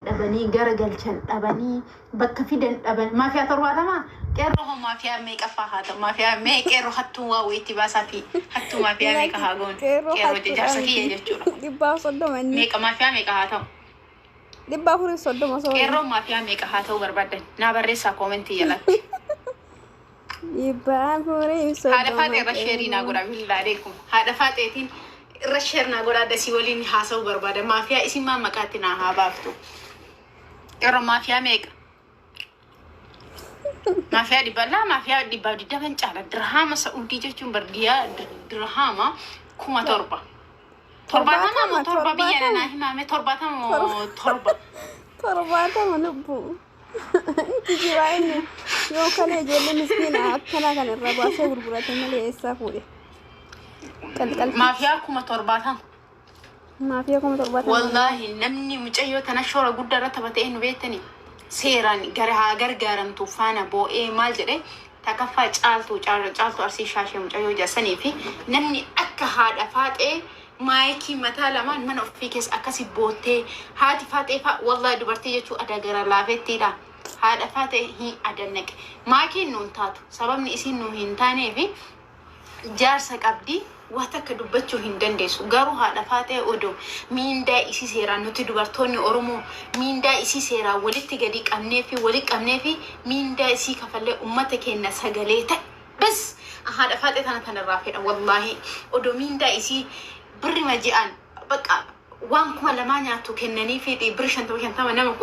دبني جرجل دبني بكفيدن دبن ما فيها تربة ما كيرو ما فيها ميك أفاها ما فيها ميك كيرو حتوا ويتباسا في حتوا ما فيها ميك هاجون كيرو تجارسكي يجتورا دبا صدق مني ميك ما فيها ميك هاتو دبا فري صدق ما صور كيرو ما فيها ميك هاتو بربادن نابريسا كومنتي يلا دبا فري صدق هذا فاتي رشيرينا قرا بالله عليكم هذا فاتيتين رشيرنا قرا دسي ولين حاسو بربادن ما فيها اسم ما مكاتنا هابافتو كيرو ما فيها ميك ما فيها دبا لا ما فيها دبا دبا بنجالا درهام سعودي جتون برديا درهام كوما تربة ما تربة بيانا ناهما ما تربة ما نبو تجي وعيني يو كان يجي مسكينة أكنا كان الربا سيقول براتنا ليه إسافوري ما فيها كوما تربة ما فيها كوما تربة والله نمني مجيو تنشورا قدرة تبتين بيتني سيران غرغارن طوفانا بو مال جري تكفى جالتو ارسي شاشه مجيو جسني في نمني اك هذا فات مايكي متى لما من فيكس اكسي بوتي هاتي فات والله دبرتي جتو ادغرا لافيتي دا هذا فات هي ادنك ماكي نونتاتو سببني اسين نو هنتاني في جارسك ابدي واتك دبچو هندندسو غارو هذا فاتي اودو ميندا اسي سيرا نوتي دبرتوني اورومو ميندا اسي سيرا وليت غدي قمنفي ميندا اسي كفله امتك ان سغليت بس هذا فاتي تنرافي والله اودو ميندا اسي بري ماجيان بقى وان كما لما نياتو كنني في برشن تو كنتا نما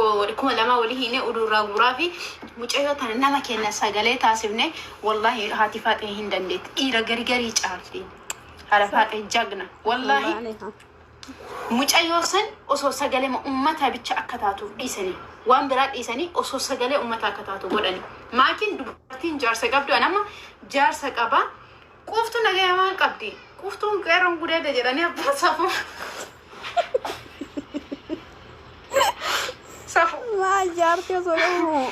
كما لما ولي هنا اودو راغورافي مچيو تنما كن سغليت اسبني والله هاتي فاتي هندندت ايرا غرغري چارتي على فاتي جاغنا والله مچيو سن اوسو سغلي امتا بيچ اكتاتو ديسني وان براد ديسني اوسو سغلي امتا اكتاتو غدني ماكين دوبتين جارس قبدو انما جارس قبا قفتو نغيما قبدي قفتو غيرون غده دجراني ابصفو ما جارتي سولو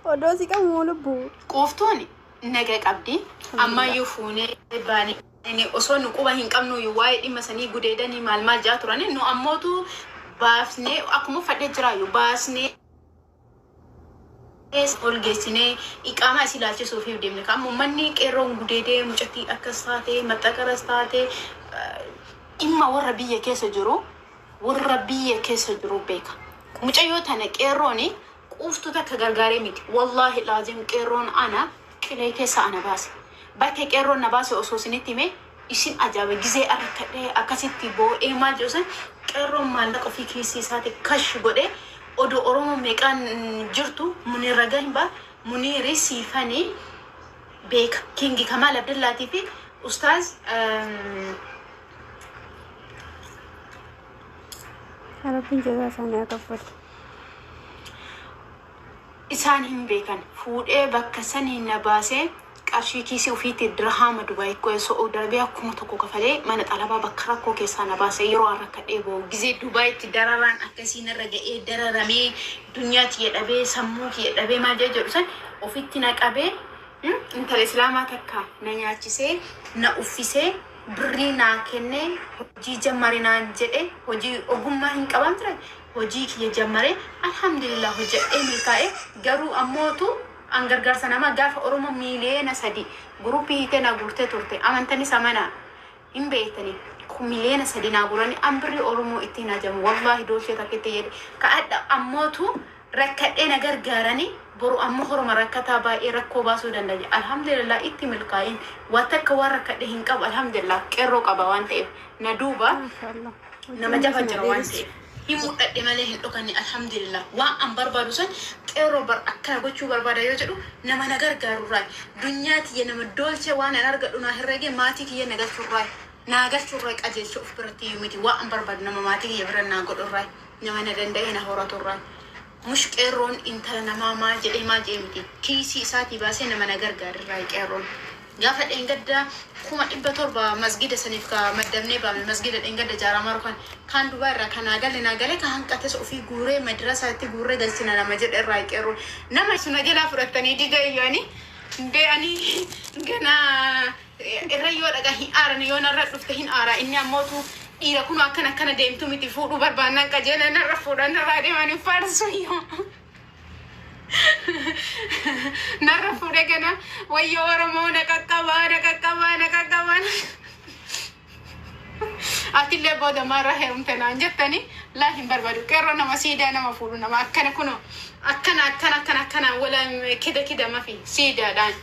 ودوسي كمولبو قفتوني نغا قبدي اما يفوني باني اني اوسو نقوبا هنقمنو يواي دي مسني غديدني مال جاتوراني نو اموتو باسني اكمو فدي جرايو باسني اس اولغيسني اقامه سيلاچ سوفي ديم كام مني قيرون غديدي مچتي اكساتي متقرستاتي اما وربيه كيسجرو بيك مچيو تنه قيروني قفتو تكغرغاري ميت والله لازم قيرون انا كليكه سانا باس باكي قيرون نباس اوسوسنيتي مي اسين اجابه غزي اركده اكاسيتي بو ما جوسن قيرون مالك في كيسي ساتي كش غدي اودو اورومو ميقان جرتو منير رغانبا منير سيفاني بيك كينغي كمال عبد اللطيف استاذ أنا بنجي سنة كفر إسانهم بيكن فود بكسني نباسة قرشي كيسي وفيتي درهم دبي كويس أو دربيا كم تكو كفلي ما نتعلم بكرة كو كيسان باسة يروح ركض إبو جزء دبي تدرران أكسين الرجاء دررامي دنيا تيجي سمو تيجي ما جاي جرسن وفيتي نك أبي أنت الإسلام تكا نياتشي نأوفيسه برينا كنّي هجي جمارينا جدّي هجي أقوم هين كمان ترى هجي كي جماري الحمد لله هجي ملكائي جرو أموتو أنغرغر سنما غاف أرومو ميلينا سدي غروبي تنا غورتة تورتة أمانتني سامانا إم بيتني كميلينا سدي ناغوراني أمبري أرومو إتنا جم والله دوشة تكتير كأد أموتو ركّتنا غرغراني برو أمهر مركّتا با إركّو باسو دندج الحمد لله إتي ملكاين واتكوا ركّدهن كاب الحمد لله كيرو كابوان تيف ندوبا نما جافا جوان تيف يموت دمالهن دوكاني الحمد لله وان بربادوسن كيرو بر أكا غوچو بربادا يوجدو نما نغر غاروراي دنياتي ينما دولچه وانا نرغدونا هرغي ماتي كي نغر شوراي ناغر شوراي اجي شوف برتي يوميتي وان برباد نما ماتي يبرنا غدوراي نما ندنداينا هوراتوراي مش كيرون انت نماما جدي ما جيمتي كيسي ساتي باسي نما نغرغر راي كيرون غافد انغدا كوما ابتوربا مسجد سنيفكا مدبني با مسجد انغدا جارا ماركن كان دوبارا كان اغلنا غلي كان قتس في غوري مدرسه تي غوري دلسنا نما جد راي كيرون نما سنجلا فرتني دي يعني دي اني غنا الريو دغا هي ارن يونا ردفتهين ارا اني اموتو dhiira kun akkana deemtu miti fuudhu barbaannan qajeela narra fuudhan narraa deemanii faarsu yoo narra fuudhe gana wayyoo Oromoo na qaqqabaa atillee booda marra heerumte naan jettani laa hin barbaadu qeerroo nama siidaa nama fuudhu nama akkana kuno akkana wala kida mafi siidaadhaan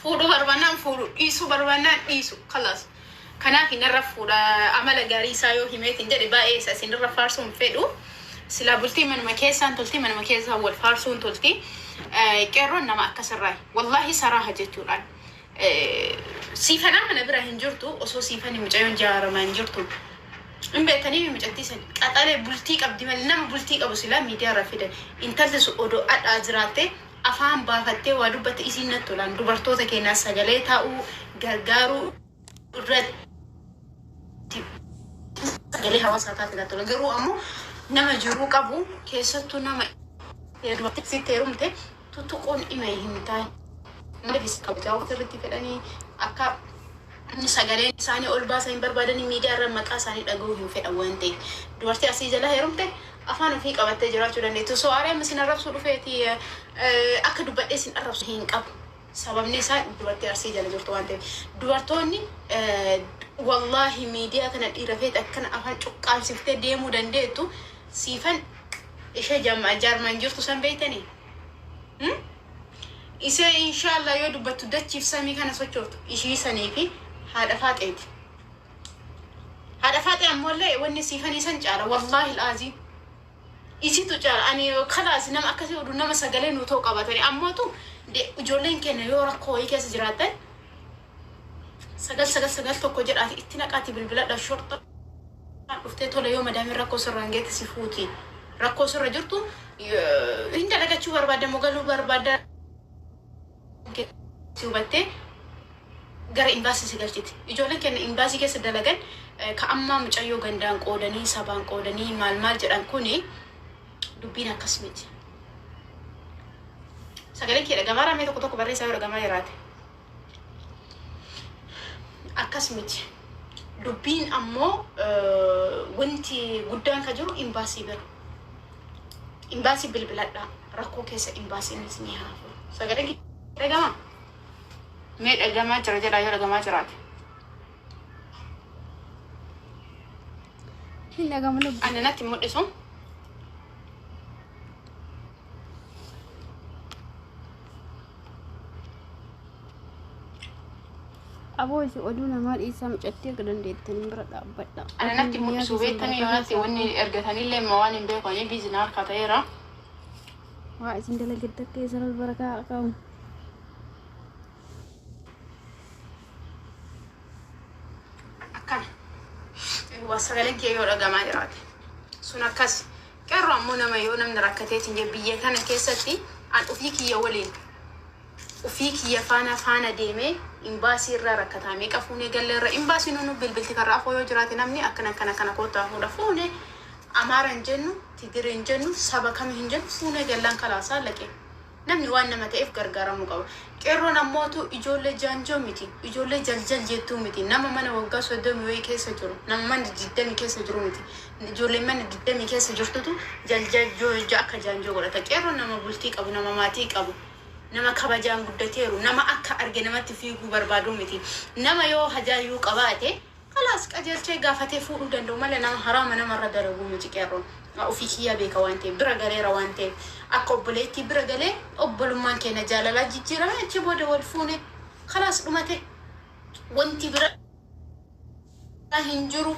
fuudhu barbaannaan fuudhu dhiisu barbaannaan dhiisu kalas kanaaf narra fuudha amala gaarii isaa yoo himeetiin jedhe baay'ee isa isinirra faarsuun fedhu sila bultii manuma keessaan tolti manuma keessaan wal faarsuun tolti qeerroon nama akkasirraa wallahi saraaha jechuudhaan siifana mana bira hin jirtu osoo siifani mucayyoon jaarama hin jirtu in beekanii mucattiisan qaxalee bultii qabdi malee nama bultii qabu sila miidiyaa irra fidan intalli sun odoo adhaa jiraatte afaan baafattee waa dubbatte isiin natti tolaan dubartoota keenyaa sagalee taa'uu gargaaruu irratti sagalee hawaasaa taate tola garuu ammoo nama jiruu qabu keessattuu nama dubartii sitti heerumte tuttuqoon dhima hin taane Nafis kabajaa irratti fedhanii akka sagaleen isaanii ol baasan barbaadanii miidiyaa irra maqaa isaanii dhaga'uu hin fedhan waan ta'eef dubartii asii jala heerumte afaan ofii qabattee jiraachuu dandeettu. So aaree isin arrabsuu dhufeeti akka dubbadhee isin arrabsu hin qabu. Sababni isaa dubartii asii jala jirtu waan ta'eef dubartoonni wallahi miidiyaa kana dhiira feet akkana afaan cuqqaalsiftee deemuu dandeettu siifan ishee jaarmaan jirtu san beeytanii. Ise inshallah yoo dubbattu dachiif samii kana sochooftu ishii sanii fi haadha faaxeeti. Haadha faaxee ammallee wanni siifanii san caala wallahi alazim. Isitu caala ani khalaas nama akkasii oduu nama sagalee nu ta'u qabatanii ammootu ijoolleen keenya yoo rakkoo wayii keessa jiraatan sagal tokko jedhaati itti naqaati bilbiladha shorta dhuftee tola yoo madaamin rakkoo sirraan geette si fuuti. Rakkoo sirra jirtu hin dalagachuu barbaada mogaluu barbaada. Subatte gara imbaasii sigalchiti. Ijoolleen keenya imbaasii keessa dalagan ka amma mucayyoo gandaan qoodanii sabaan qoodanii maal jedhan kuni dubbiin akkas miti. Sagaleen kee dhagamaa ramee tokko barreessaa yoo dhagamaa jiraate. Akkas miti. Dubbiin ammoo wanti guddaan ka jiru imbaasii bira. Imbaasii bilbiladha. Rakkoo keessa imbaasiinis ni haafu. Sagaleen kee dhagamaa. Mee dhagamaa jira jedhaa yoo dhagamaa jiraate. Hin dhagamu lubbu. Ani natti mul'isu. Aboo isi oduu namaa dhiisaa mucattii akka dandeettanii bira dhaabbadha. Ani natti mul'isu beektanii yoo natti wanni ergatanillee ma waan hin beekanii biizinaa harkaa ta'eera. Waa isin dalagedda keessa barakaa qabu. Sagaleen kee yoo dhagamaa jiraate sun akkas qeerroo ammoo nama yoo namni rakkateetiin biyya kana keessatti an ofii kiyya waliin ofii kiyya faana deemee imbaasii irraa rakkataa meeqa fuunee galle irra imbaasii nunu bilbilti karraa afoo yoo jiraate namni akkana koottaa fuudha fuune Amaara hin jennu Tigiree hin jennu saba kam hin jennu fuunee gallaan kalaasaa laqee namni waan nama ta'eef gargaaramuu qaba. Qeerroon ammootu ijoollee jaanjoo miti ijoollee jaljal jettuu miti nama mana waggaa 30 wayii keessa jiru nama mana 20 keessa jiru miti ijoollee mana 20 keessa jirtutu jaljal jooja akka jaanjoo godhata. Qeerroon nama bultii qabu nama maatii qabu nama kabajaan guddateeru nama akka arge namatti fiiguu barbaadu miti nama yoo hajaayuu qabaate kalaas qajeelchee gaafatee fuudhuu danda'u malee nama haraama namarra darabuu miti qeerroon. Ofii kiyya beeka waan ta'eef bira galeera waan ta'eef akka obboleetti bira galee obbolummaan keenya jaalalaa jijjiirame achi booda wal fuune kalaas dhumate wanti bira hin jiru.